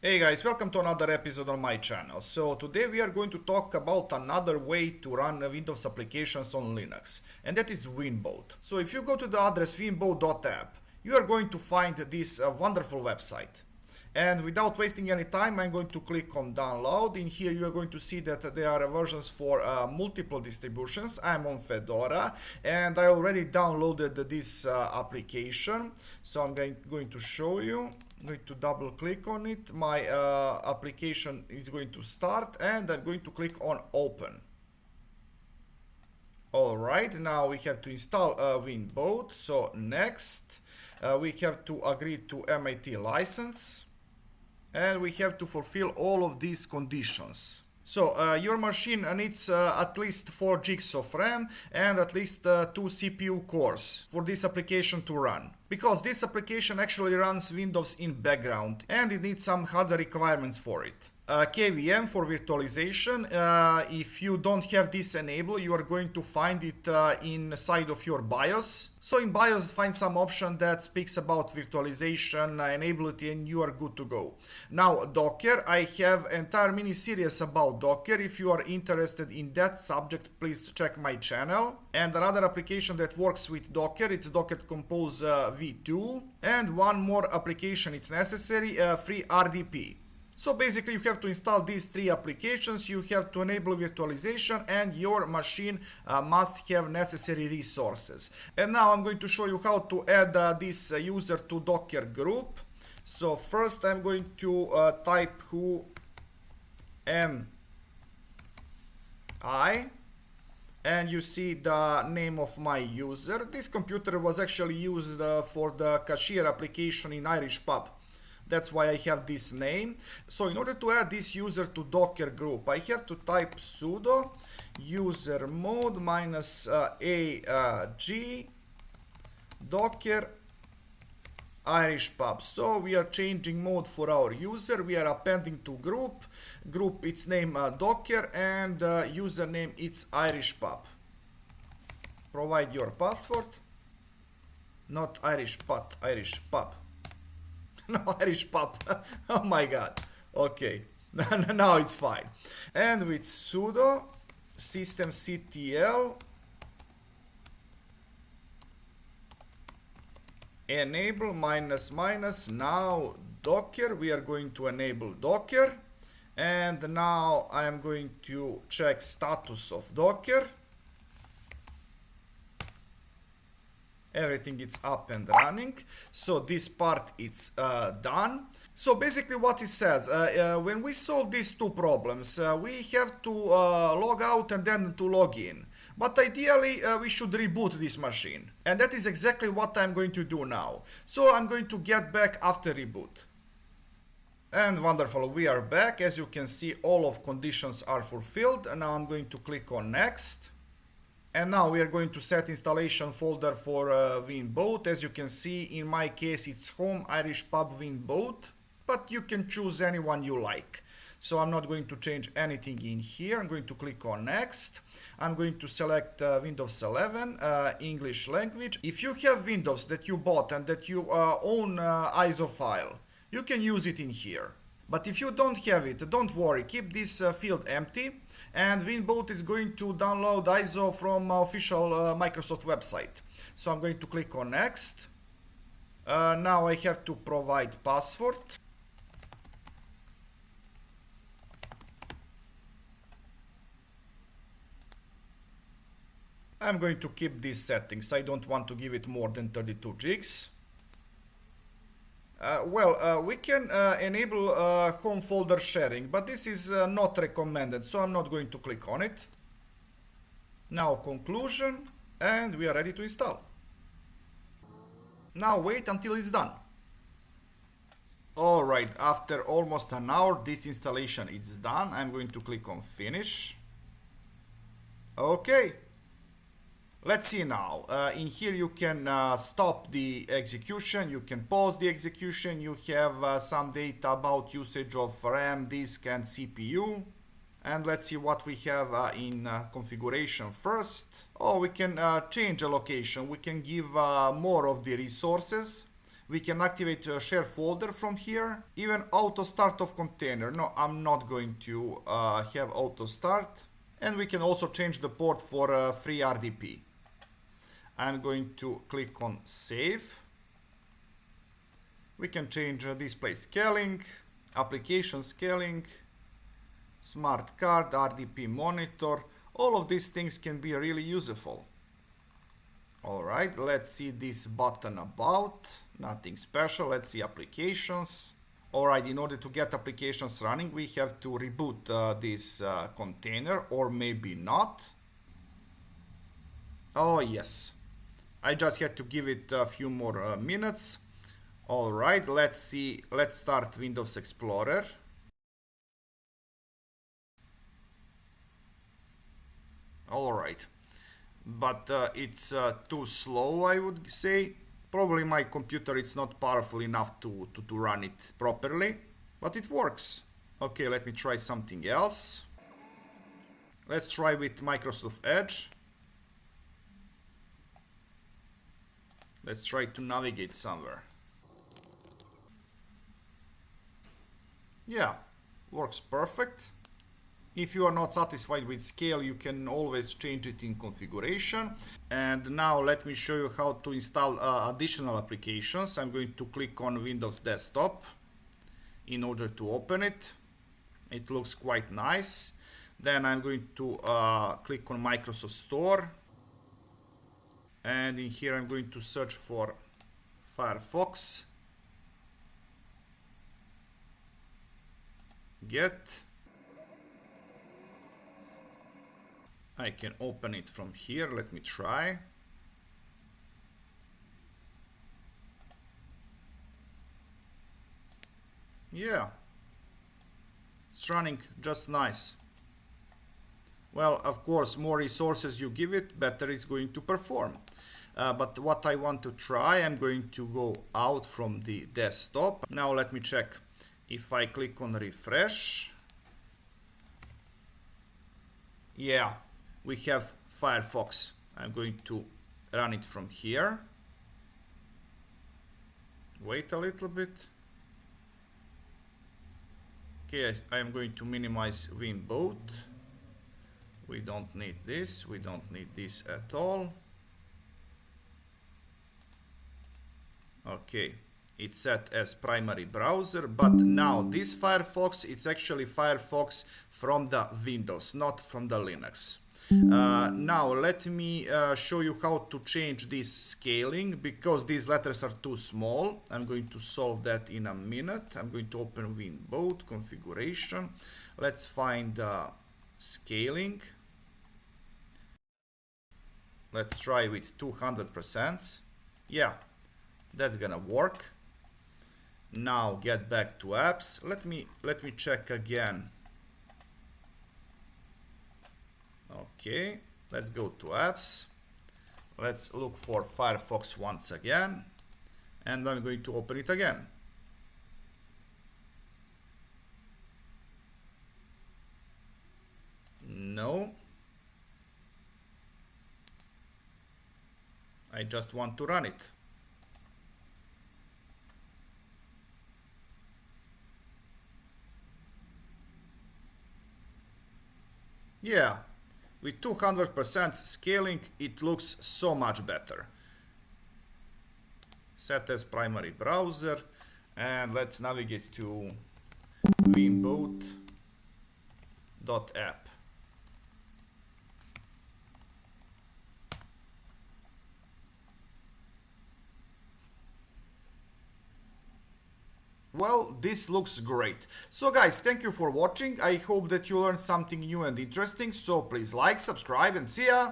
Hey guys, welcome to another episode on my channel. So today we are going to talk about another way to run Windows applications on Linux, and that is WinBoat. So if you go to the address winboat.app, you are going to find this wonderful website. And without wasting any time, I'm going to click on download. In here you are going to see that there are versions for multiple distributions. I'm on Fedora and I already downloaded this application. So I'm going to show you. I'm going to double click on it. My application is going to start and I'm going to click on open. Alright, now we have to install WinBoat. So next we have to agree to MIT license. And we have to fulfill all of these conditions. So your machine needs at least 4 gigs of RAM and at least 2 CPU cores for this application to run. Because this application actually runs Windows in background and it needs some hardware requirements for it. KVM for virtualization. If you don't have this enabled, you are going to find it inside of your BIOS. So in BIOS, find some option that speaks about virtualization, enable it, and you are good to go. Now Docker, I have entire mini series about Docker. If you are interested in that subject, please check my channel. And another application that works with Docker, it's Docker Compose v2. And one more application it's necessary, FreeRDP. So basically you have to install these 3 applications, you have to enable virtualization and your machine must have necessary resources. And now I'm going to show you how to add this user to Docker group. So first I'm going to type who am I, and you see the name of my user. This computer was actually used for the cashier application in Irish pub. That's why I have this name. So in order to add this user to Docker group, I have to type sudo user mode -ag docker Irish pub. So we are changing mode for our user. We are appending to group. Group its name Docker and username it's Irish pub. Provide your password. Not Irish pub, Irish pub. No, Irish pub. Oh my god. Okay. Now it's fine. And with sudo systemctl enable now Docker. We are going to enable Docker. And now I am going to check status of Docker. Everything is up and running. So this part is done. So basically what it says, when we solve these 2 problems, we have to log out and then to log in. But ideally we should reboot this machine. And that is exactly what I'm going to do now. So I'm going to get back after reboot. And wonderful, we are back. As you can see, all of conditions are fulfilled. And now I'm going to click on next. And now we are going to set installation folder for WinBoat. As you can see, in my case it's home Irish pub WinBoat, but you can choose anyone you like. So I'm not going to change anything in here. I'm going to click on next. I'm going to select Windows 11 English language. If you have Windows that you bought and that you own ISO file, you can use it in here. But if you don't have it, don't worry, keep this field empty and WinBoat is going to download ISO from official Microsoft website. So I'm going to click on next. Now I have to provide password. I'm going to keep these settings. I don't want to give it more than 32 gigs. We can enable home folder sharing, but this is not recommended, so I'm not going to click on it. Now conclusion, and we are ready to install. Now wait until it's done. Alright, after almost an hour this installation is done. I'm going to click on finish. Okay. Let's see now. In here you can stop the execution, you can pause the execution, you have some data about usage of RAM, disk and CPU. And let's see what we have in configuration first. Oh, we can change a location, we can give more of the resources. We can activate a share folder from here. Even auto start of container. No, I'm not going to have auto start. And we can also change the port for free RDP. I'm going to click on save. We can change display scaling, application scaling, smart card, RDP monitor. All of these things can be really useful. Alright, let's see this button about. Nothing special. Let's see applications. Alright, in order to get applications running, we have to reboot this container, or maybe not. Oh yes, I just had to give it a few more minutes. Alright, let's see. Let's start Windows Explorer. Alright, but it's too slow, I would say. Probably my computer is not powerful enough to run it properly, but it works. Okay, let me try something else. Let's try with Microsoft Edge. Let's try to navigate somewhere. Yeah, works perfect. If you are not satisfied with scale, you can always change it in configuration. And now let me show you how to install additional applications. I'm going to click on Windows Desktop in order to open it. It looks quite nice. Then I'm going to click on Microsoft Store. And in here I'm going to search for Firefox. Get. I can open it from here. Let me try. Yeah, it's running just nice. Well, of course, more resources you give it, better it's going to perform. But what I want to try, I'm going to go out from the desktop. Now let me check. If I click on refresh, yeah, we have Firefox. I'm going to run it from here. Wait a little bit. Okay, I'm going to minimize WinBoat. We don't need this. We don't need this at all. Okay, it's set as primary browser, but now this Firefox, it's actually Firefox from the Windows, not from the Linux. Now let me show you how to change this scaling, because these letters are too small. I'm going to solve that in a minute. I'm going to open WinBoat configuration. Let's find scaling. Let's try with 200%. Yeah, that's gonna work. Now get back to apps. Let me check again. Okay, let's go to apps. Let's look for Firefox once again, and I'm going to open it again. No, I just want to run it. Yeah, with 200% scaling, it looks so much better. Set as primary browser, and let's navigate to WinBoat.app. Well, this looks great. So guys, thank you for watching. I hope that you learned something new and interesting. So please like, subscribe, and see ya!